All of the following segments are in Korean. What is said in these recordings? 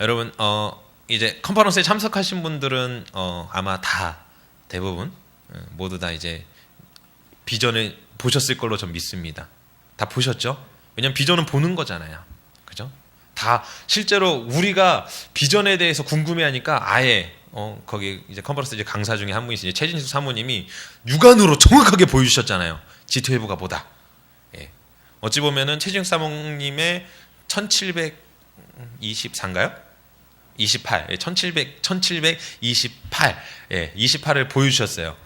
여러분 이제 컨퍼런스에 참석하신 분들은 아마 다 대부분 모두 다 이제 비전을 보셨을 걸로 전 믿습니다. 다 보셨죠? 왜냐면 비전은 보는 거잖아요. 그죠? 다 실제로 우리가 비전에 대해서 궁금해하니까 아예 거기 이제 컨퍼런스 이제 강사 중에 한 분이신 최진수 사모님이 육안으로 정확하게 보여주셨잖아요. G2F가 뭐다. 예. 어찌 보면은 최진수 사모님의 1724인가요? 28, 예, 1728, 예, 28을 보여주셨어요.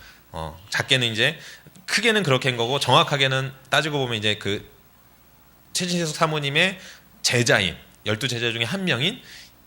작게는 이제 크게는 그렇게 한 거고 정확하게는 따지고 보면 이제 그 최진수 사모님의 제자인 12제자 중에 한 명인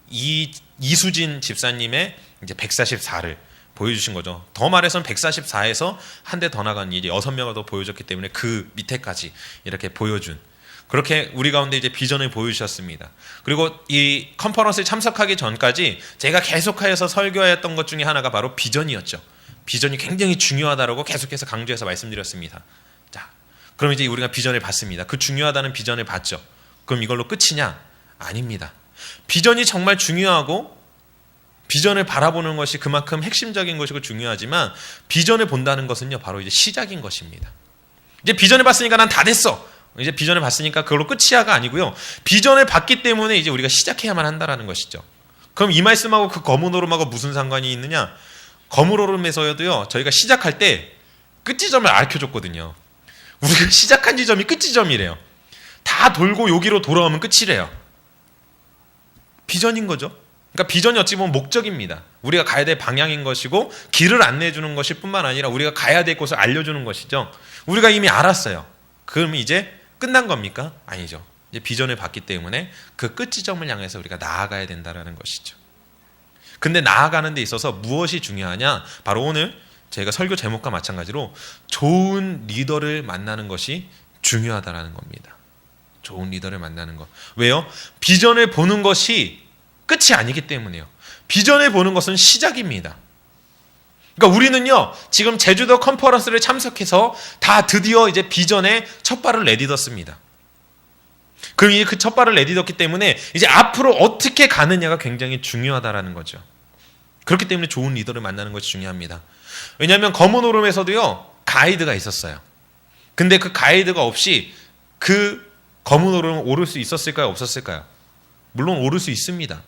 이수진 집사님의 이제 144를 보여주신 거죠. 더 말해서는 144에서 한 대 더 나간 일이 6명을 더 보여줬기 때문에 그 밑에까지 이렇게 보여준 그렇게 우리 가운데 이제 비전을 보여주셨습니다. 그리고 이 컨퍼런스에 참석하기 전까지 제가 계속하여서 설교했던 것 중에 하나가 바로 비전이었죠. 비전이 굉장히 중요하다라고 계속해서 강조해서 말씀드렸습니다. 자, 그럼 이제 우리가 비전을 봤습니다. 그 중요하다는 비전을 봤죠. 그럼 이걸로 끝이냐? 아닙니다. 비전이 정말 중요하고 비전을 바라보는 것이 그만큼 핵심적인 것이고 중요하지만 비전을 본다는 것은요 바로 이제 시작인 것입니다. 이제 비전을 봤으니까 난 다 됐어. 이제 비전을 봤으니까 그걸로 끝이야가 아니고요. 비전을 봤기 때문에 이제 우리가 시작해야만 한다라는 것이죠. 그럼 이 말씀하고 그 검은 오름하고 무슨 상관이 있느냐? 검은 오름에서도요 저희가 시작할 때 끝지점을 알려줬거든요. 우리가 시작한 지점이 끝지점이래요. 다 돌고 여기로 돌아오면 끝이래요. 비전인 거죠. 그러니까 비전이 어찌 보면 목적입니다. 우리가 가야 될 방향인 것이고 길을 안내해 주는 것일 뿐만 아니라 우리가 가야 될 곳을 알려주는 것이죠. 우리가 이미 알았어요. 그럼 이제 끝난 겁니까? 아니죠. 이제 비전을 봤기 때문에 그 끝지점을 향해서 우리가 나아가야 된다는 것이죠. 근데 나아가는 데 있어서 무엇이 중요하냐? 바로 오늘 제가 설교 제목과 마찬가지로 좋은 리더를 만나는 것이 중요하다는 겁니다. 좋은 리더를 만나는 것. 왜요? 비전을 보는 것이 끝이 아니기 때문에요. 비전을 보는 것은 시작입니다. 그러니까 우리는요 지금 제주도 컨퍼런스를 참석해서 다 드디어 이제 비전의 첫 발을 내딛었습니다. 그럼 이제 그 첫 발을 내딛었기 때문에 이제 앞으로 어떻게 가느냐가 굉장히 중요하다라는 거죠. 그렇기 때문에 좋은 리더를 만나는 것이 중요합니다. 왜냐하면 검은 오름에서도요 가이드가 있었어요. 근데 그 가이드가 없이 그 검은 오름을 오를 수 있었을까요? 없었을까요? 물론 오를 수 있습니다.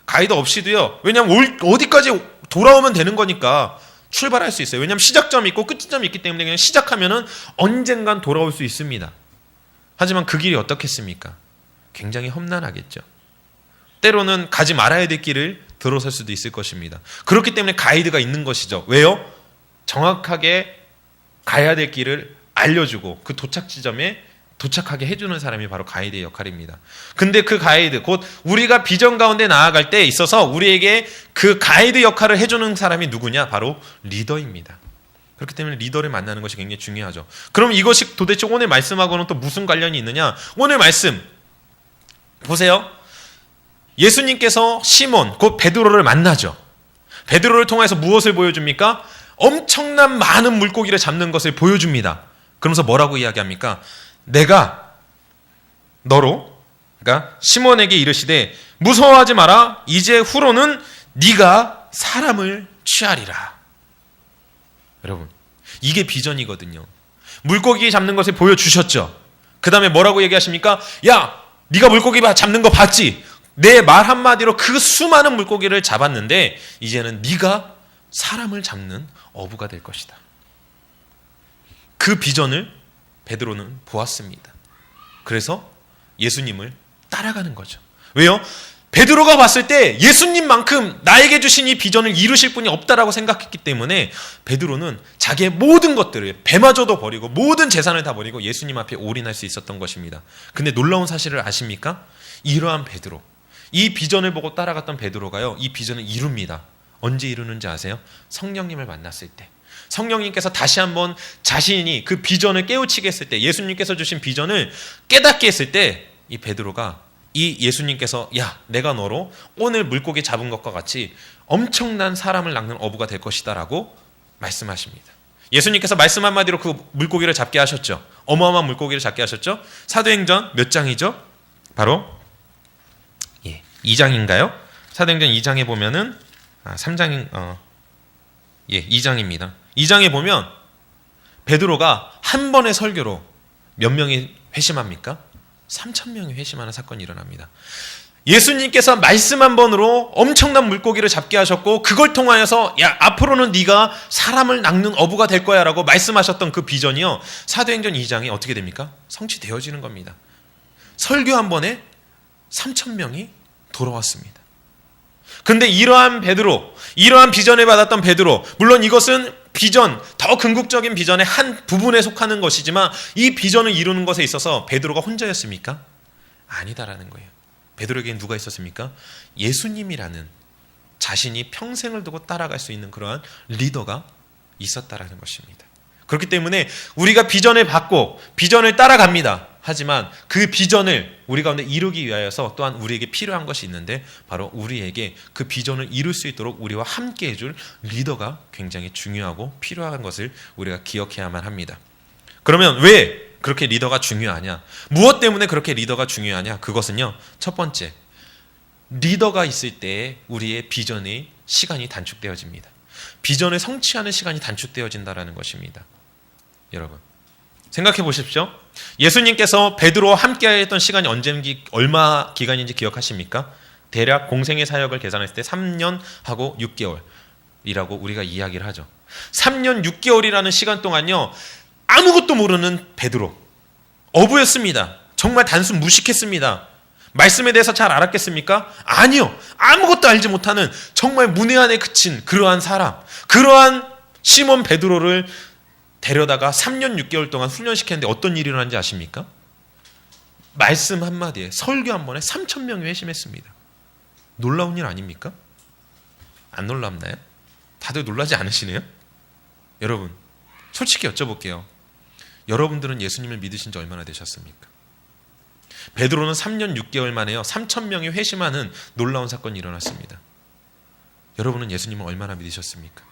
가이드 없이도요. 왜냐하면 어디까지 돌아오면 되는 거니까 출발할 수 있어요. 왜냐하면 시작점이 있고 끝점이 있기 때문에 그냥 시작하면은 언젠간 돌아올 수 있습니다. 하지만 그 길이 어떻겠습니까? 굉장히 험난하겠죠. 때로는 가지 말아야 될 길을 들어설 수도 있을 것입니다. 그렇기 때문에 가이드가 있는 것이죠. 왜요? 정확하게 가야 될 길을 알려주고 그 도착 지점에 도착하게 해주는 사람이 바로 가이드의 역할입니다. 근데 그 가이드, 곧 우리가 비전 가운데 나아갈 때 있어서 우리에게 그 가이드 역할을 해주는 사람이 누구냐? 바로 리더입니다. 그렇기 때문에 리더를 만나는 것이 굉장히 중요하죠. 그럼 이것이 도대체 오늘 말씀하고는 또 무슨 관련이 있느냐? 오늘 말씀 보세요. 예수님께서 시몬, 곧 베드로를 만나죠. 베드로를 통해서 무엇을 보여줍니까? 엄청난 많은 물고기를 잡는 것을 보여줍니다. 그러면서 뭐라고 이야기합니까? 내가 너로, 그러니까 시몬에게 이르시되 무서워하지 마라. 이제 후로는 네가 사람을 취하리라. 여러분, 이게 비전이거든요. 물고기 잡는 것을 보여주셨죠. 그 다음에 뭐라고 얘기하십니까? 야, 네가 물고기 잡는 거 봤지? 내 말 한마디로 그 수많은 물고기를 잡았는데 이제는 네가 사람을 잡는 어부가 될 것이다. 그 비전을 베드로는 보았습니다. 그래서 예수님을 따라가는 거죠. 왜요? 베드로가 봤을 때 예수님만큼 나에게 주신 이 비전을 이루실 분이 없다라고 생각했기 때문에 베드로는 자기의 모든 것들을 배마저도 버리고 모든 재산을 다 버리고 예수님 앞에 올인할 수 있었던 것입니다. 근데 놀라운 사실을 아십니까? 이러한 베드로, 이 비전을 보고 따라갔던 베드로가요, 이 비전을 이룹니다. 언제 이루는지 아세요? 성령님을 만났을 때. 성령님께서 다시 한번 자신이 그 비전을 깨우치게 했을 때, 예수님께서 주신 비전을 깨닫게 했을 때 이 베드로가 이 예수님께서 야, 내가 너로 오늘 물고기 잡은 것과 같이 엄청난 사람을 낚는 어부가 될 것이다 라고 말씀하십니다. 예수님께서 말씀 한마디로 그 물고기를 잡게 하셨죠. 어마어마한 물고기를 잡게 하셨죠. 사도행전 몇 장이죠? 바로 2장인가요? 사도행전 2장에 보면은 3장 2장입니다. 2장에 보면 베드로가 한 번의 설교로 몇 명이 회심합니까? 3,000명이 회심하는 사건이 일어납니다. 예수님께서 말씀 한 번으로 엄청난 물고기를 잡게 하셨고 그걸 통하여서 야 앞으로는 네가 사람을 낚는 어부가 될 거야 라고 말씀하셨던 그 비전이요. 사도행전 2장에 어떻게 됩니까? 성취되어지는 겁니다. 설교 한 번에 3,000명이 돌아왔습니다. 근데 이러한 베드로, 이러한 비전을 받았던 베드로, 물론 이것은 비전, 더 궁극적인 비전의 한 부분에 속하는 것이지만 이 비전을 이루는 것에 있어서 베드로가 혼자였습니까? 아니다라는 거예요. 베드로에게는 누가 있었습니까? 예수님이라는 자신이 평생을 두고 따라갈 수 있는 그러한 리더가 있었다라는 것입니다. 그렇기 때문에 우리가 비전을 받고 비전을 따라갑니다. 하지만 그 비전을 우리 가운데 이루기 위하여서 또한 우리에게 필요한 것이 있는데 바로 우리에게 그 비전을 이룰 수 있도록 우리와 함께 해줄 리더가 굉장히 중요하고 필요한 것을 우리가 기억해야만 합니다. 그러면 왜 그렇게 리더가 중요하냐? 무엇 때문에 그렇게 리더가 중요하냐? 그것은요, 첫 번째, 리더가 있을 때 우리의 비전의 시간이 단축되어집니다. 비전을 성취하는 시간이 단축되어진다는 것입니다. 여러분 생각해 보십시오. 예수님께서 베드로와 함께 했던 시간이 언제인지, 얼마 기간인지 기억하십니까? 대략 공생의 사역을 계산했을 때 3년하고 6개월이라고 우리가 이야기를 하죠. 3년 6개월이라는 시간 동안요, 아무것도 모르는 베드로, 어부였습니다. 정말 단순 무식했습니다. 말씀에 대해서 잘 알았겠습니까? 아니요. 아무것도 알지 못하는 정말 문외한에 그친 그러한 사람, 그러한 시몬 베드로를 데려다가 3년 6개월 동안 훈련시켰는데 어떤 일이 일어난지 아십니까? 말씀 한마디에, 설교 한 번에 3,000명이 회심했습니다. 놀라운 일 아닙니까? 안 놀랍나요? 다들 놀라지 않으시네요? 여러분 솔직히 여쭤볼게요. 여러분들은 예수님을 믿으신 지 얼마나 되셨습니까? 베드로는 3년 6개월 만에요 3,000명이 회심하는 놀라운 사건이 일어났습니다. 여러분은 예수님을 얼마나 믿으셨습니까?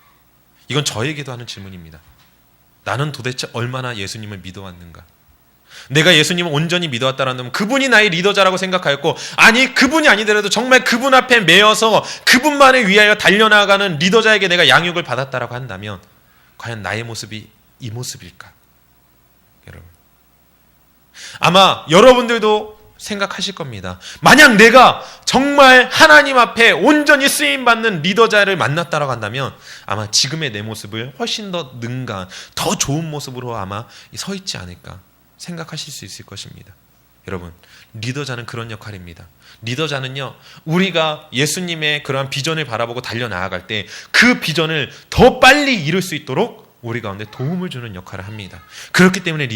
이건 저에게도 하는 질문입니다. 나는 도대체 얼마나 예수님을 믿어왔는가? 내가 예수님을 온전히 믿어왔다라면 그분이 나의 리더자라고 생각하였고, 아니 그분이 아니더라도 정말 그분 앞에 매여서 그분만을 위하여 달려나가는 리더자에게 내가 양육을 받았다라고 한다면 과연 나의 모습이 이 모습일까? 여러분 아마 여러분들도 생각하실 겁니다. 만약 내가 정말 하나님 앞에 온전히 쓰임받는 리더자를 만났다라고 한다면 아마 지금의 내 모습을 훨씬 더 능가한, 더 좋은 모습으로 아마 서 있지 않을까 생각하실 수 있을 것입니다. 여러분 리더자는 그런 역할입니다. 리더자는요, 우리가 예수님의 그러한 비전을 바라보고 달려나아갈 때 그 비전을 더 빨리 이룰 수 있도록 우리 가운데 도움을 주는 역할을 합니다. 그렇기 때문에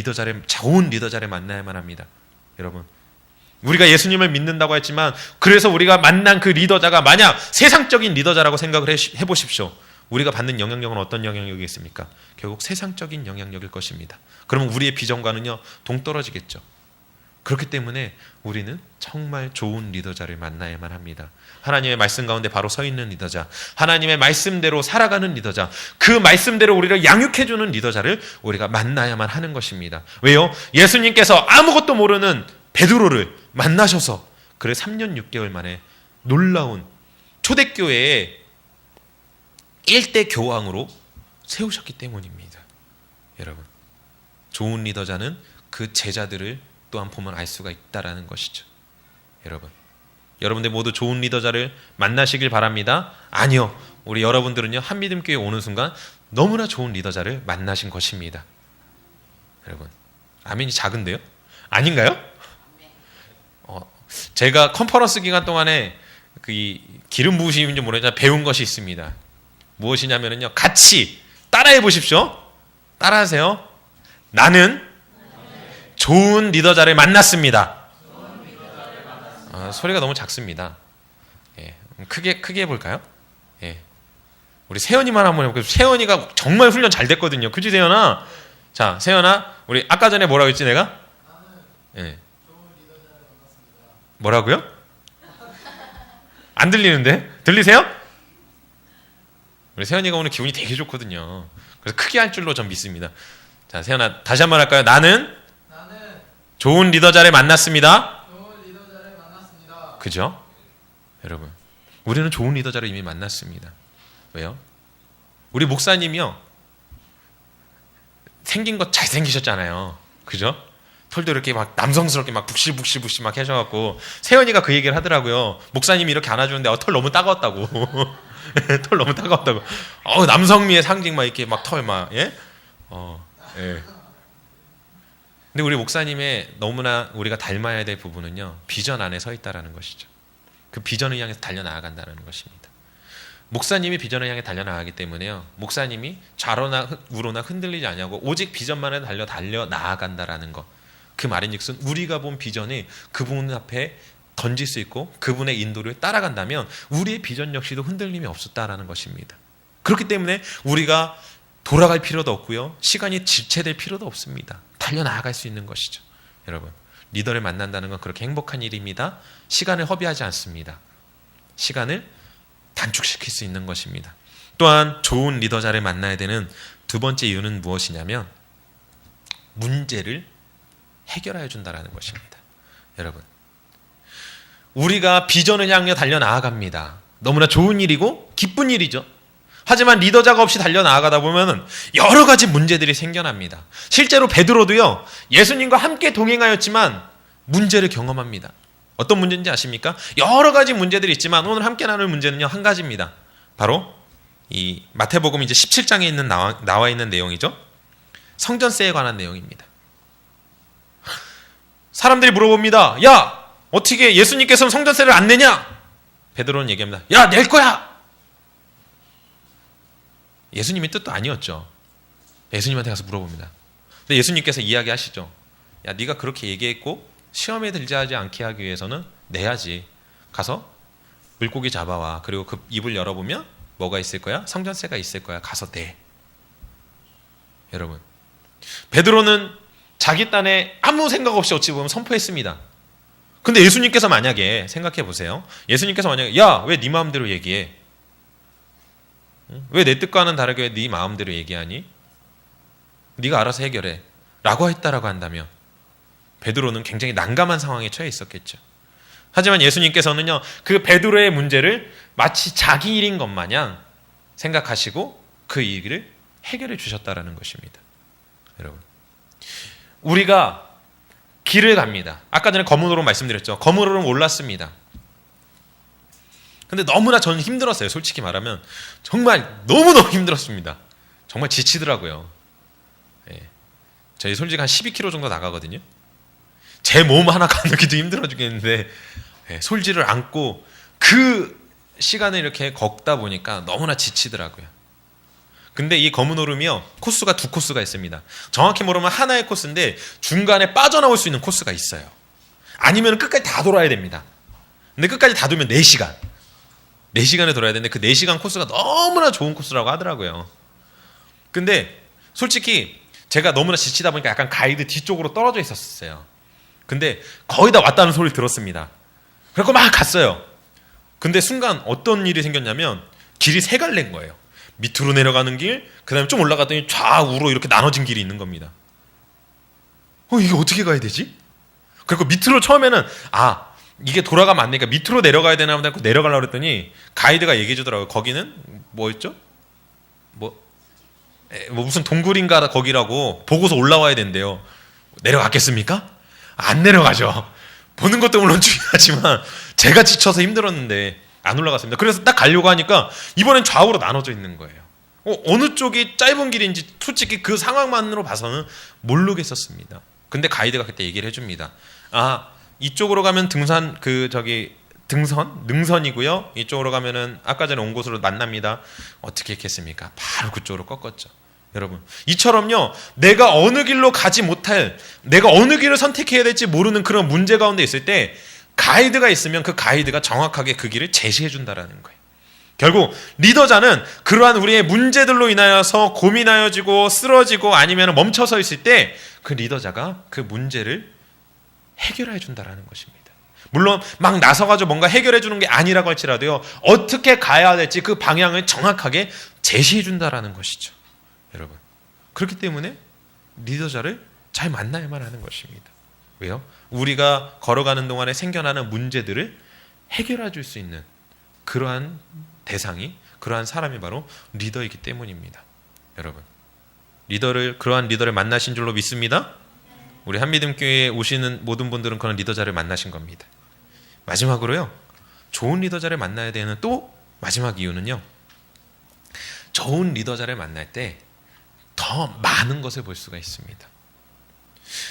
좋은 리더자를 만나야만 합니다. 여러분 우리가 예수님을 믿는다고 했지만 그래서 우리가 만난 그 리더자가 만약 세상적인 리더자라고 생각을 해보십시오. 우리가 받는 영향력은 어떤 영향력이겠습니까? 결국 세상적인 영향력일 것입니다. 그러면 우리의 비전과는요 동떨어지겠죠. 그렇기 때문에 우리는 정말 좋은 리더자를 만나야만 합니다. 하나님의 말씀 가운데 바로 서 있는 리더자, 하나님의 말씀대로 살아가는 리더자, 그 말씀대로 우리를 양육해주는 리더자를 우리가 만나야만 하는 것입니다. 왜요? 예수님께서 아무것도 모르는 베드로를 만나셔서 그래 3년 6개월 만에 놀라운 초대교회의 1대 교황으로 세우셨기 때문입니다. 여러분 좋은 리더자는 그 제자들을 또한 보면 알 수가 있다라는 것이죠. 여러분들 모두 좋은 리더자를 만나시길 바랍니다. 아니요, 우리 여러분들은요 한미듬교회 오는 순간 너무나 좋은 리더자를 만나신 것입니다. 여러분 아멘이 작은데요? 아닌가요? 제가 컨퍼런스 기간 동안에 그 기름 부으심인지 모르겠지만 배운 것이 있습니다. 무엇이냐면요, 같이 따라해 보십시오. 따라하세요. 나는 좋은 리더자를 만났습니다. 소리가 너무 작습니다. 예, 크게 해볼까요? 예, 우리 세연이만 한번 해볼게요. 세연이가 정말 훈련 잘 됐거든요. 그치 세연아? 자, 세연아, 우리 아까 전에 뭐라고 했지 내가? 예. 뭐라고요? 안 들리는데? 들리세요? 우리 세연이가 오늘 기분이 되게 좋거든요. 그래서 크게 할 줄로 전 믿습니다. 자, 세연아 다시 한번 할까요? 나는 좋은 리더자를 만났습니다. 그죠? 여러분, 우리는 좋은 리더자를 이미 만났습니다. 왜요? 우리 목사님이요, 생긴 거 잘생기셨잖아요. 그죠? 털도 이렇게 막 남성스럽게 막 북실북실 막 해셔갖고, 세연이가 그 얘기를 하더라고요. 목사님이 이렇게 안아주는데 털 너무 따가웠다고. 털 너무 따가웠다고. 남성미의 상징 막 이렇게 막 털 막, 예? 예. 근데 우리 목사님의 너무나 우리가 닮아야 될 부분은요, 비전 안에 서 있다라는 것이죠. 그 비전을 향해서 달려나아간다는 것입니다. 목사님이 비전을 향해 달려나가기 때문에요, 목사님이 좌로나 우로나 흔들리지 않냐고 오직 비전만에 달려나아간다라는 것. 그 말인즉슨 우리가 본 비전이 그분 앞에 던질 수 있고 그분의 인도를 따라간다면 우리의 비전 역시도 흔들림이 없었다라는 것입니다. 그렇기 때문에 우리가 돌아갈 필요도 없고요, 시간이 지체될 필요도 없습니다. 달려나아갈 수 있는 것이죠. 여러분, 리더를 만난다는 건 그렇게 행복한 일입니다. 시간을 허비하지 않습니다. 시간을 단축시킬 수 있는 것입니다. 또한 좋은 리더자를 만나야 되는 두 번째 이유는 무엇이냐면 문제를 해결해 준다라는 것입니다. 여러분, 우리가 비전을 향해 달려나아갑니다. 너무나 좋은 일이고 기쁜 일이죠. 하지만 리더자가 없이 달려나아가다 보면 여러 가지 문제들이 생겨납니다. 실제로 베드로도요, 예수님과 함께 동행하였지만 문제를 경험합니다. 어떤 문제인지 아십니까? 여러 가지 문제들이 있지만 오늘 함께 나눌 문제는요, 한 가지입니다. 바로 이 마태복음 이제 17장에 있는 나와 있는 내용이죠. 성전세에 관한 내용입니다. 사람들이 물어봅니다. 야, 어떻게 예수님께서는 성전세를 안 내냐? 베드로는 얘기합니다. 야, 낼 거야. 예수님의 뜻도 아니었죠. 예수님한테 가서 물어봅니다. 근데 예수님께서 이야기하시죠. 야, 네가 그렇게 얘기했고 시험에 들지 않게 하기 위해서는 내야지. 가서 물고기 잡아와. 그리고 그 입을 열어보면 뭐가 있을 거야? 성전세가 있을 거야. 가서 내. 여러분, 베드로는 자기 딴에 아무 생각 없이 어찌 보면 선포했습니다. 근데 예수님께서 만약에 생각해 보세요. 예수님께서 만약에 야, 왜 네 마음대로 얘기해? 왜 내 뜻과는 다르게 네 마음대로 얘기하니? 네가 알아서 해결해 라고 했다라고 한다면 베드로는 굉장히 난감한 상황에 처해 있었겠죠. 하지만 예수님께서는요, 그 베드로의 문제를 마치 자기 일인 것 마냥 생각하시고 그 일을 해결해 주셨다라는 것입니다. 여러분, 우리가 길을 갑니다. 아까 전에 검은오름 말씀드렸죠. 검은오름 올랐습니다. 근데 너무나 저는 힘들었어요. 솔직히 말하면 정말 너무너무 힘들었습니다. 정말 지치더라고요. 예. 저희 솔직히 한 12km 정도 나가거든요. 제 몸 하나 가누기도 힘들어 죽겠는데, 예, 솔지를 안고 그 시간을 이렇게 걷다 보니까 너무나 지치더라고요. 근데 이 검은 오름이요, 코스가 두 코스가 있습니다. 정확히 말하면 하나의 코스인데 중간에 빠져나올 수 있는 코스가 있어요. 아니면 끝까지 다 돌아야 됩니다. 근데 끝까지 다 돌면 4시간. 4시간을 돌아야 되는데 그 4시간 코스가 너무나 좋은 코스라고 하더라고요. 근데 솔직히 제가 너무나 지치다 보니까 약간 가이드 뒤쪽으로 떨어져 있었어요. 근데 거의 다 왔다는 소리를 들었습니다. 그래서 막 갔어요. 근데 순간 어떤 일이 생겼냐면 길이 세 갈래인 거예요. 밑으로 내려가는 길, 그 다음에 좀 올라갔더니 좌우로 이렇게 나눠진 길이 있는 겁니다. 이게 어떻게 가야 되지? 그리고 밑으로 처음에는 이게 돌아가면 안 되니까 밑으로 내려가야 되나 하고 내려가려고 그랬더니 가이드가 얘기해 주더라고요. 거기는 뭐였죠? 무슨 동굴인가 거기라고 보고서 올라와야 된대요. 내려갔겠습니까? 안 내려가죠. 보는 것도 물론 중요하지만 제가 지쳐서 힘들었는데 안 올라갔습니다. 그래서 딱 가려고 하니까 이번엔 좌우로 나눠져 있는 거예요. 어느 쪽이 짧은 길인지 솔직히 그 상황만으로 봐서는 모르겠었습니다. 근데 가이드가 그때 얘기를 해줍니다. 이쪽으로 가면 능선이고요. 이쪽으로 가면은 아까 전에 온 곳으로 만납니다. 어떻게 했겠습니까? 바로 그쪽으로 꺾었죠. 여러분, 이처럼요, 내가 어느 길로 가지 못할, 내가 어느 길을 선택해야 될지 모르는 그런 문제 가운데 있을 때 가이드가 있으면 그 가이드가 정확하게 그 길을 제시해 준다라는 거예요. 결국 리더자는 그러한 우리의 문제들로 인하여서 고민하여지고 쓰러지고 아니면 멈춰서 있을 때 그 리더자가 그 문제를 해결해 준다라는 것입니다. 물론 막 나서가지고 뭔가 해결해 주는 게 아니라고 할지라도요, 어떻게 가야 될지 그 방향을 정확하게 제시해 준다라는 것이죠. 여러분, 그렇기 때문에 리더자를 잘 만나야만 하는 것입니다. 왜요? 우리가 걸어가는 동안에 생겨나는 문제들을 해결해 줄 수 있는 그러한 대상이, 그러한 사람이 바로 리더이기 때문입니다. 여러분, 그러한 리더를 만나신 줄로 믿습니다. 우리 한미듬교회에 오시는 모든 분들은 그런 리더자를 만나신 겁니다. 마지막으로요, 좋은 리더자를 만나야 되는 또 마지막 이유는요, 좋은 리더자를 만날 때 더 많은 것을 볼 수가 있습니다.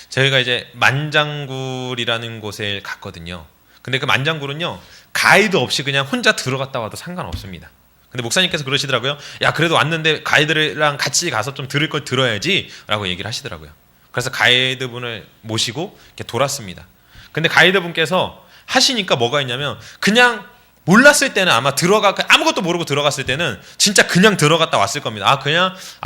저희가 이제 만장굴이라는 곳에 갔거든요. 근데 그 만장굴은요, 가이드 없이 그냥 혼자 들어갔다 와도 상관없습니다. 근데 목사님께서 그러시더라고요. 야, 그래도 왔는데 가이드랑 같이 가서 좀 들을 걸 들어야지 라고 얘기를 하시더라고요. 그래서 가이드분을 모시고 이렇게 돌았습니다. 근데 가이드분께서 하시니까 뭐가 있냐면, 그냥 몰랐을 때는 아마 아무것도 모르고 들어갔을 때는 진짜 그냥 들어갔다 왔을 겁니다.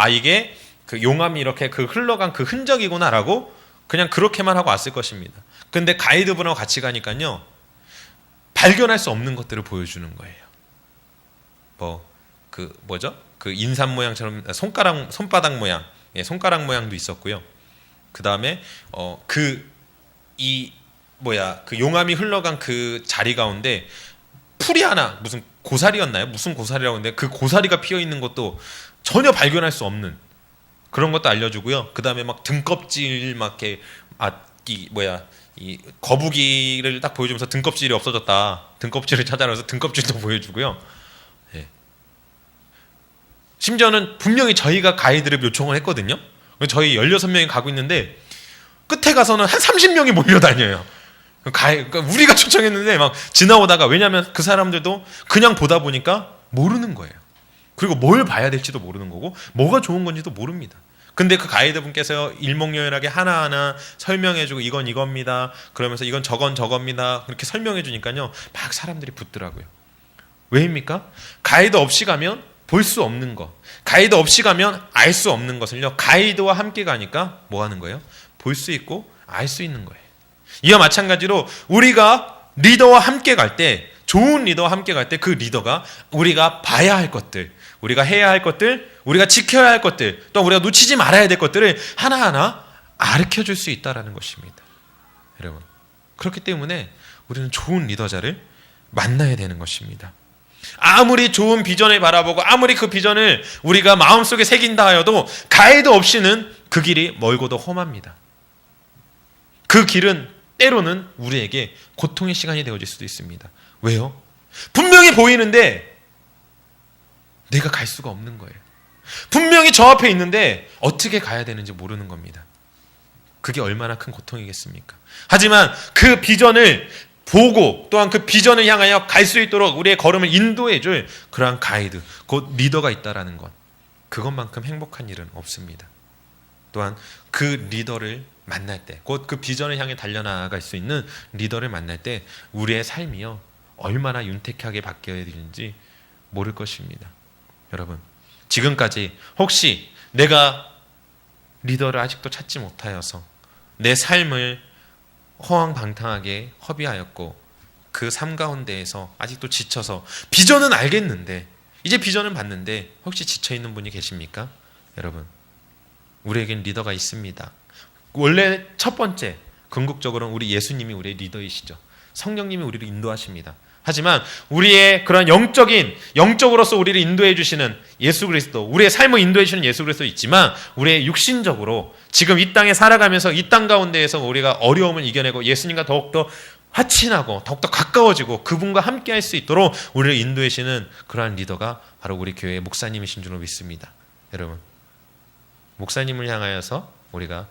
이게 그 용암이 이렇게 그 흘러간 그 흔적이구나라고 그냥 그렇게만 하고 왔을 것입니다. 근데 가이드분하고 같이 가니까요, 발견할 수 없는 것들을 보여주는 거예요. 그 인삼 모양처럼 손바닥 모양, 손가락 모양도 있었고요. 그 다음에 그 용암이 흘러간 그 자리 가운데 풀이 하나, 무슨 고사리였나요? 무슨 고사리라고 했는데 그 고사리가 피어 있는 것도 전혀 발견할 수 없는 그런 것도 알려주고요. 그 다음에 막 등껍질 이 거북이를 딱 보여주면서 등껍질이 없어졌다. 등껍질을 찾아내서 등껍질도 보여주고요. 예. 심지어는 분명히 저희가 가이드를 요청을 했거든요. 저희 16명이 가고 있는데 끝에 가서는 한 30명이 몰려다녀요. 그러니까 우리가 초청했는데 막 지나오다가, 왜냐하면 그 사람들도 그냥 보다 보니까 모르는 거예요. 그리고 뭘 봐야 될지도 모르는 거고 뭐가 좋은 건지도 모릅니다. 근데 그 가이드분께서 일목요연하게 하나하나 설명해주고 이건 이겁니다. 그러면서 이건 저겁니다. 그렇게 설명해 주니까요, 막 사람들이 붙더라고요. 왜입니까? 가이드 없이 가면 볼 수 없는 것, 가이드 없이 가면 알 수 없는 것을요, 가이드와 함께 가니까 뭐 하는 거예요? 볼 수 있고 알 수 있는 거예요. 이와 마찬가지로 우리가 리더와 함께 갈 때, 좋은 리더와 함께 갈 때 그 리더가 우리가 봐야 할 것들, 우리가 해야 할 것들, 우리가 지켜야 할 것들, 또 우리가 놓치지 말아야 될 것들을 하나하나 가르쳐줄 수 있다는 것입니다. 여러분, 그렇기 때문에 우리는 좋은 리더자를 만나야 되는 것입니다. 아무리 좋은 비전을 바라보고 아무리 그 비전을 우리가 마음속에 새긴다 하여도 가이드 없이는 그 길이 멀고도 험합니다. 그 길은 때로는 우리에게 고통의 시간이 되어질 수도 있습니다. 왜요? 분명히 보이는데 내가 갈 수가 없는 거예요. 분명히 저 앞에 있는데 어떻게 가야 되는지 모르는 겁니다. 그게 얼마나 큰 고통이겠습니까? 하지만 그 비전을 보고 또한 그 비전을 향하여 갈 수 있도록 우리의 걸음을 인도해 줄 그러한 가이드, 곧 리더가 있다라는 것, 그것만큼 행복한 일은 없습니다. 또한 그 리더를 만날 때, 곧 그 비전을 향해 달려나갈 수 있는 리더를 만날 때 우리의 삶이요, 얼마나 윤택하게 바뀌어야 되는지 모를 것입니다. 여러분, 지금까지 혹시 내가 리더를 아직도 찾지 못하여서 내 삶을 허황방탕하게 허비하였고 그 삶 가운데에서 아직도 지쳐서, 비전은 알겠는데, 이제 비전은 봤는데 혹시 지쳐있는 분이 계십니까? 여러분, 우리에겐 리더가 있습니다. 원래 첫 번째, 궁극적으로는 우리 예수님이 우리의 리더이시죠. 성령님이 우리를 인도하십니다. 하지만 우리의 그런 영적으로서 우리를 인도해 주시는 예수 그리스도, 우리의 삶을 인도해 주시는 예수 그리스도 있지만, 우리의 육신적으로 지금 이 땅에 살아가면서 이 땅 가운데에서 우리가 어려움을 이겨내고 예수님과 더욱더 화친하고 더욱더 가까워지고 그분과 함께 할 수 있도록 우리를 인도해 주시는 그러한 리더가 바로 우리 교회의 목사님이신 줄로 믿습니다. 여러분, 목사님을 향하여서 우리가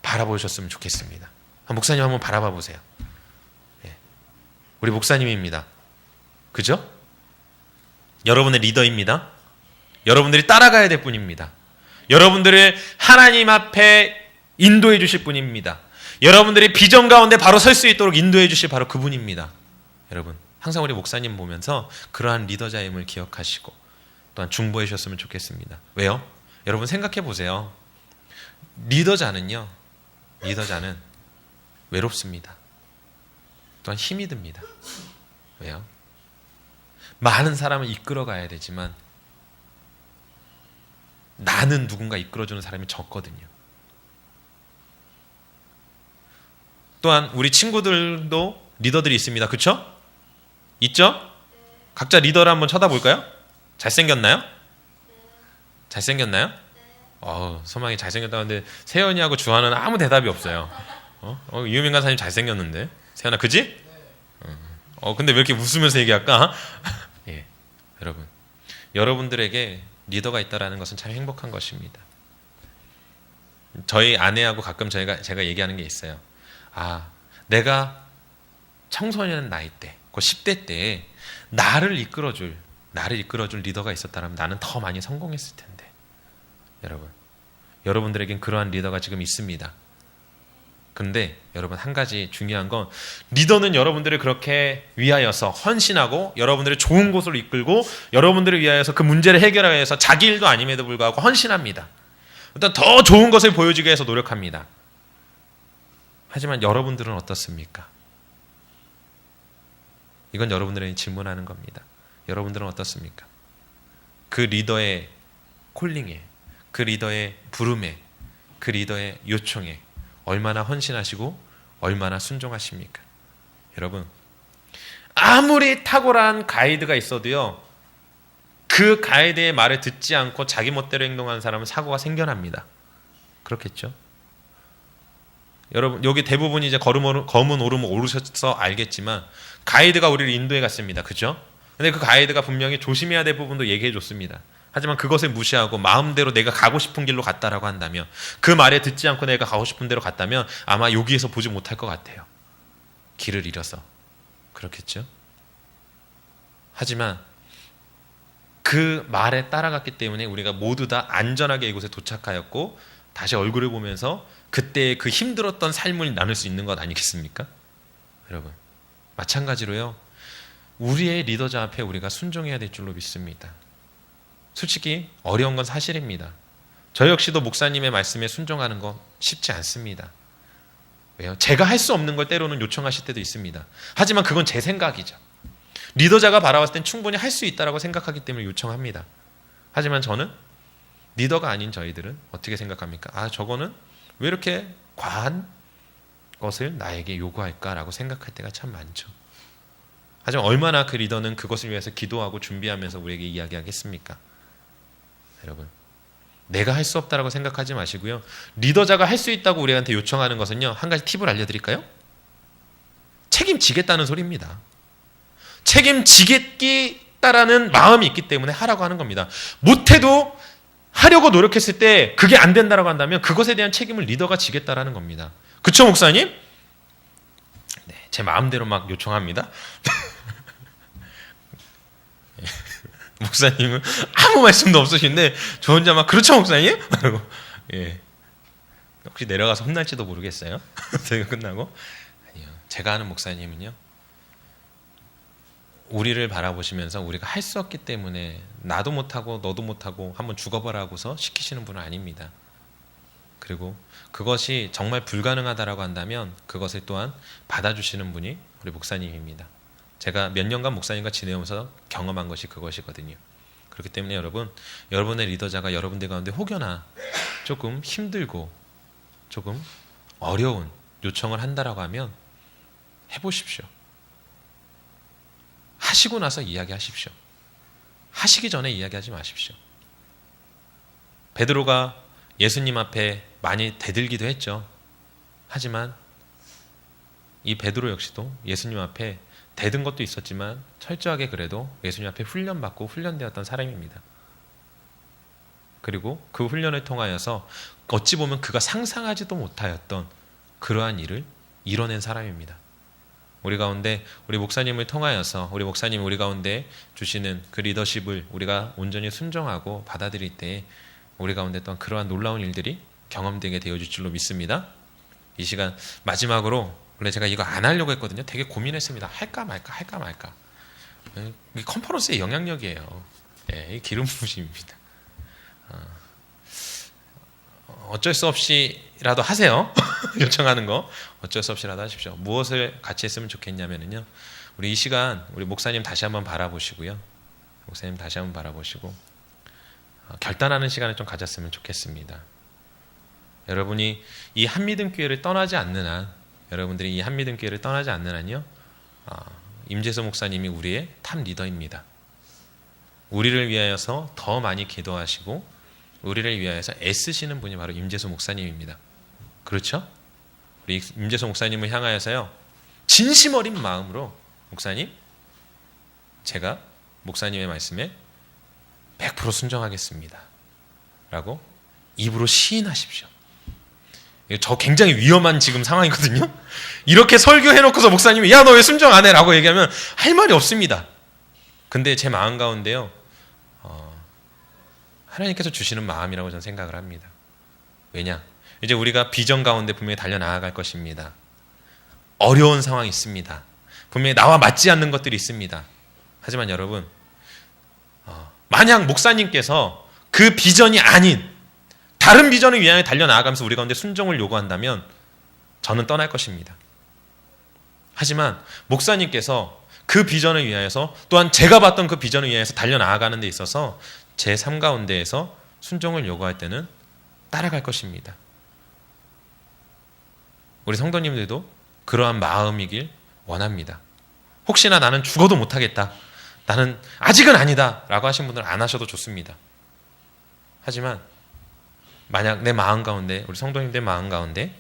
바라보셨으면 좋겠습니다. 목사님 한번 바라봐 보세요. 우리 목사님입니다. 그죠? 여러분의 리더입니다. 여러분들이 따라가야 될 분입니다. 여러분들을 하나님 앞에 인도해 주실 분입니다. 여러분들이 비전 가운데 바로 설 수 있도록 인도해 주실 바로 그분입니다. 여러분, 항상 우리 목사님 보면서 그러한 리더자임을 기억하시고 또한 중보해 주셨으면 좋겠습니다. 왜요? 여러분 생각해 보세요. 리더자는 외롭습니다. 또한 힘이 듭니다. 왜요? 많은 사람을 이끌어 가야 되지만 나는 누군가 이끌어주는 사람이 적거든요. 또한 우리 친구들도 리더들이 있습니다. 그렇죠? 있죠? 각자 리더를 한번 쳐다볼까요? 잘생겼나요? 잘생겼나요? 소망이 잘생겼다고 하는데 세연이하고 주하는 아무 대답이 없어요. 이유민 간사님 잘생겼는데. 세연아, 그지? 근데 왜 이렇게 웃으면서 얘기할까? 예, 여러분, 여러분들에게 리더가 있다라는 것은 참 행복한 것입니다. 저희 아내하고 가끔 제가 얘기하는 게 있어요. 내가 청소년 나이 때, 그 10대 때 나를 이끌어줄 리더가 있었다면 나는 더 많이 성공했을 텐데. 여러분, 여러분들에겐 그러한 리더가 지금 있습니다. 근데 여러분, 한 가지 중요한 건 리더는 여러분들을 그렇게 위하여서 헌신하고 여러분들을 좋은 곳으로 이끌고 여러분들을 위하여서 그 문제를 해결하기 위해서 자기 일도 아님에도 불구하고 헌신합니다. 일단 더 좋은 것을 보여주기 위해서 노력합니다. 하지만 여러분들은 어떻습니까? 이건 여러분들에게 질문하는 겁니다. 여러분들은 어떻습니까? 그 리더의 콜링에, 그 리더의 부름에, 그 리더의 요청에 얼마나 헌신하시고 얼마나 순종하십니까? 여러분, 아무리 탁월한 가이드가 있어도요, 그 가이드의 말을 듣지 않고 자기 멋대로 행동하는 사람은 사고가 생겨납니다. 그렇겠죠? 여러분, 여기 대부분이 이제 검은 오르막 오르셔서 알겠지만 가이드가 우리를 인도해 갔습니다. 그죠? 근데 그 가이드가 분명히 조심해야 될 부분도 얘기해 줬습니다. 하지만 그것을 무시하고 마음대로 내가 가고 싶은 길로 갔다라고 한다면, 그 말에 듣지 않고 내가 가고 싶은 대로 갔다면 아마 여기에서 보지 못할 것 같아요. 길을 잃어서. 그렇겠죠? 하지만 그 말에 따라갔기 때문에 우리가 모두 다 안전하게 이곳에 도착하였고 다시 얼굴을 보면서 그때의 그 힘들었던 삶을 나눌 수 있는 것 아니겠습니까? 여러분, 마찬가지로요, 우리의 리더자 앞에 우리가 순종해야 될 줄로 믿습니다. 솔직히 어려운 건 사실입니다. 저 역시도 목사님의 말씀에 순종하는 건 쉽지 않습니다. 왜요? 제가 할 수 없는 걸 때로는 요청하실 때도 있습니다. 하지만 그건 제 생각이죠. 리더자가 바라봤을 땐 충분히 할 수 있다고 생각하기 때문에 요청합니다. 하지만 저는 리더가 아닌 저희들은 어떻게 생각합니까? 저거는 왜 이렇게 과한 것을 나에게 요구할까라고 생각할 때가 참 많죠. 하지만 얼마나 그 리더는 그것을 위해서 기도하고 준비하면서 우리에게 이야기하겠습니까? 여러분, 내가 할 수 없다라고 생각하지 마시고요, 리더자가 할 수 있다고 우리한테 요청하는 것은요, 한 가지 팁을 알려드릴까요? 책임지겠다는 소리입니다. 책임지겠다라는 마음이 있기 때문에 하라고 하는 겁니다. 못해도 하려고 노력했을 때 그게 안 된다라고 한다면 그것에 대한 책임을 리더가 지겠다라는 겁니다. 그쵸, 목사님? 네, 제 마음대로 막 요청합니다. 목사님은 아무 말씀도 없으신데 저 혼자 막 그렇죠, 목사님? 예. 혹시 내려가서 혼날지도 모르겠어요. 저희가 끝나고. 아니요, 제가 아는 목사님은요, 우리를 바라보시면서 우리가 할 수 없기 때문에 나도 못하고 너도 못하고 한번 죽어보라고서 시키시는 분은 아닙니다. 그리고 그것이 정말 불가능하다라고 한다면 그것을 또한 받아주시는 분이 우리 목사님입니다. 제가 몇 년간 목사님과 지내면서 경험한 것이 그것이거든요. 그렇기 때문에 여러분, 여러분의 리더자가 여러분들 가운데 혹여나 조금 힘들고 조금 어려운 요청을 한다라고 하면 해보십시오. 하시고 나서 이야기하십시오. 하시기 전에 이야기하지 마십시오. 베드로가 예수님 앞에 많이 대들기도 했죠. 하지만 이 베드로 역시도 예수님 앞에 대든 것도 있었지만 철저하게 그래도 예수님 앞에 훈련받고 훈련되었던 사람입니다. 그리고 그 훈련을 통하여서 어찌 보면 그가 상상하지도 못하였던 그러한 일을 이뤄낸 사람입니다. 우리 가운데 우리 목사님을 통하여서 우리 목사님이 우리 가운데 주시는 그 리더십을 우리가 온전히 순종하고 받아들일 때 우리 가운데 또한 그러한 놀라운 일들이 경험되게 되어질 줄로 믿습니다. 이 시간 마지막으로, 원래 제가 이거 안 하려고 했거든요. 되게 고민했습니다. 할까 말까. 이 컨퍼런스의 영향력이에요. 이 기름 부으심입니다. 어쩔 수 없이라도 하세요. 요청하는 거 어쩔 수 없이라도 하십시오. 무엇을 같이 했으면 좋겠냐면요, 우리 이 시간 우리 목사님 다시 한번 바라보시고요, 목사님 다시 한번 바라보시고 결단하는 시간을 좀 가졌으면 좋겠습니다. 여러분이 이 한미든 교회를 떠나지 않는 한, 여러분들이 이 한미든 교회를 떠나지 않는 한요, 임재수 목사님이 우리의 탑 리더입니다. 우리를 위하여서 더 많이 기도하시고 우리를 위하여서 애쓰시는 분이 바로 임재수 목사님입니다. 그렇죠? 우리 임재수 목사님을 향하여서요, 진심 어린 마음으로 목사님, 제가 목사님의 말씀에 100% 순종하겠습니다 라고 입으로 시인하십시오. 저 굉장히 위험한 지금 상황이거든요. 이렇게 설교해놓고서 목사님이 야, 너 왜 순종 안 해? 라고 얘기하면 할 말이 없습니다. 근데 제 마음 가운데요, 하나님께서 주시는 마음이라고 저는 생각을 합니다. 왜냐? 이제 우리가 비전 가운데 분명히 달려나아갈 것입니다. 어려운 상황이 있습니다. 분명히 나와 맞지 않는 것들이 있습니다. 하지만 여러분, 만약 목사님께서 그 비전이 아닌 다른 비전을 위하여 달려나아가면서 우리 가운데 순종을 요구한다면 저는 떠날 것입니다. 하지만 목사님께서 그 비전을 위하여서, 또한 제가 봤던 그 비전을 위하여서 달려나아가는 데 있어서 제 삶 가운데에서 순종을 요구할 때는 따라갈 것입니다. 우리 성도님들도 그러한 마음이길 원합니다. 혹시나 나는 죽어도 못하겠다, 나는 아직은 아니다 라고 하신 분들은 안 하셔도 좋습니다. 하지만 만약 내 마음 가운데, 우리 성도님들 마음 가운데,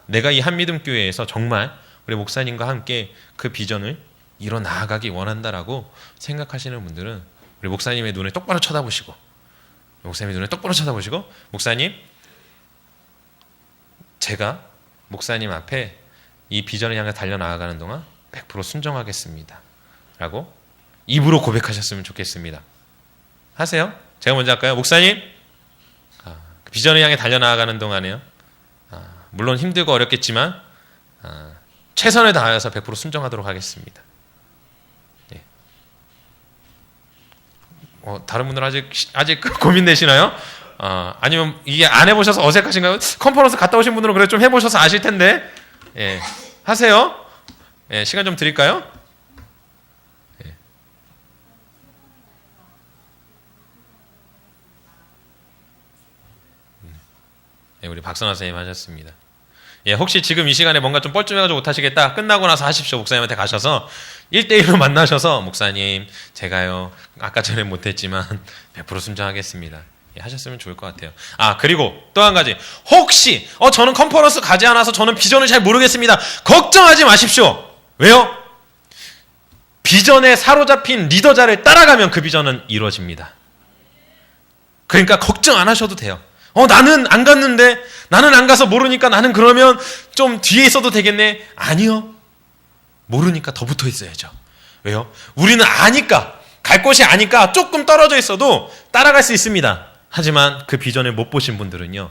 내가 이 한믿음교회에서 정말 우리 목사님과 함께 그 비전을 이뤄 나아가기 원한다라고 생각하시는 분들은 우리 목사님의 눈을 똑바로 쳐다보시고, 목사님, 제가 목사님 앞에 이 비전을 향해 달려나아가는 동안 100% 순종하겠습니다 라고 입으로 고백하셨으면 좋겠습니다. 하세요? 제가 먼저 할까요? 목사님, 비전을 향해 달려나아가는 동안에요, 물론 힘들고 어렵겠지만 최선을 다하여서 100% 순종하도록 하겠습니다. 예. 다른 분들 아직 고민되시나요? 아니면 이게 안 해보셔서 어색하신가요? 컨퍼런스 갔다 오신 분들은 그래 좀 해보셔서 아실 텐데, 예. 하세요? 예. 시간 좀 드릴까요? 예. 예, 우리 박선아 선생님 하셨습니다. 예, 혹시 지금 이 시간에 뭔가 좀 뻘쭘해가지고 못하시겠다, 끝나고 나서 하십시오. 목사님한테 가셔서 1대1로 만나셔서 목사님, 제가요 아까 전에 못했지만 100% 순종하겠습니다. 예, 하셨으면 좋을 것 같아요. 그리고 또 한 가지, 혹시 저는 컨퍼런스 가지 않아서 저는 비전을 잘 모르겠습니다. 걱정하지 마십시오. 왜요? 비전에 사로잡힌 리더자를 따라가면 그 비전은 이루어집니다. 그러니까 걱정 안 하셔도 돼요. 나는 안 갔는데, 나는 안 가서 모르니까 나는 그러면 좀 뒤에 있어도 되겠네. 아니요. 모르니까 더 붙어 있어야죠. 왜요? 우리는 아니까, 갈 곳이 아니까 조금 떨어져 있어도 따라갈 수 있습니다. 하지만 그 비전을 못 보신 분들은요,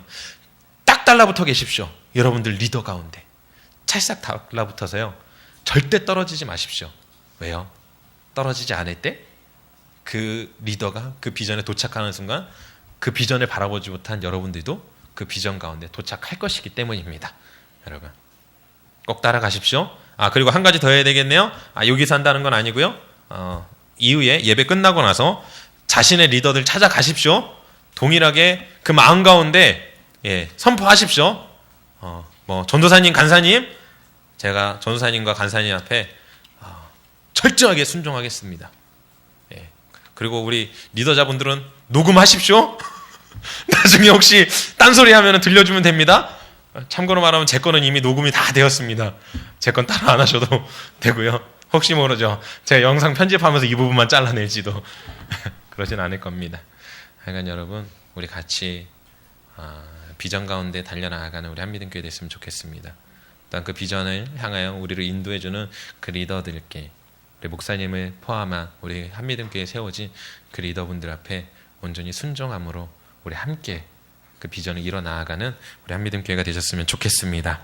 딱 달라붙어 계십시오. 여러분들 리더 가운데 찰싹 달라붙어서요, 절대 떨어지지 마십시오. 왜요? 떨어지지 않을 때 그 리더가 그 비전에 도착하는 순간 그 비전을 바라보지 못한 여러분들도 그 비전 가운데 도착할 것이기 때문입니다. 여러분 꼭 따라가십시오. 그리고 한 가지 더 해야 되겠네요. 여기서 한다는 건 아니고요, 이후에 예배 끝나고 나서 자신의 리더들 찾아가십시오. 동일하게 그 마음 가운데 선포하십시오. 전도사님, 간사님, 제가 전도사님과 간사님 앞에 철저하게 순종하겠습니다. 그리고 우리 리더자분들은 녹음하십시오. 나중에 혹시 딴소리 하면 들려주면 됩니다. 참고로 말하면 제 거는 이미 녹음이 다 되었습니다. 제 건 따로 안 하셔도 되고요. 혹시 모르죠, 제가 영상 편집하면서 이 부분만 잘라낼지도. 그러진 않을 겁니다. 하여간 여러분, 우리 같이 비전 가운데 달려나가는 우리 한믿음교회 됐으면 좋겠습니다. 또한 그 비전을 향하여 우리를 인도해주는 그 리더들께, 우리 목사님을 포함한 우리 한믿음교회에 세워진 그 리더분들 앞에 온전히 순종함으로 우리 함께 그 비전을 이뤄나가는 우리 한믿음교회가 되셨으면 좋겠습니다.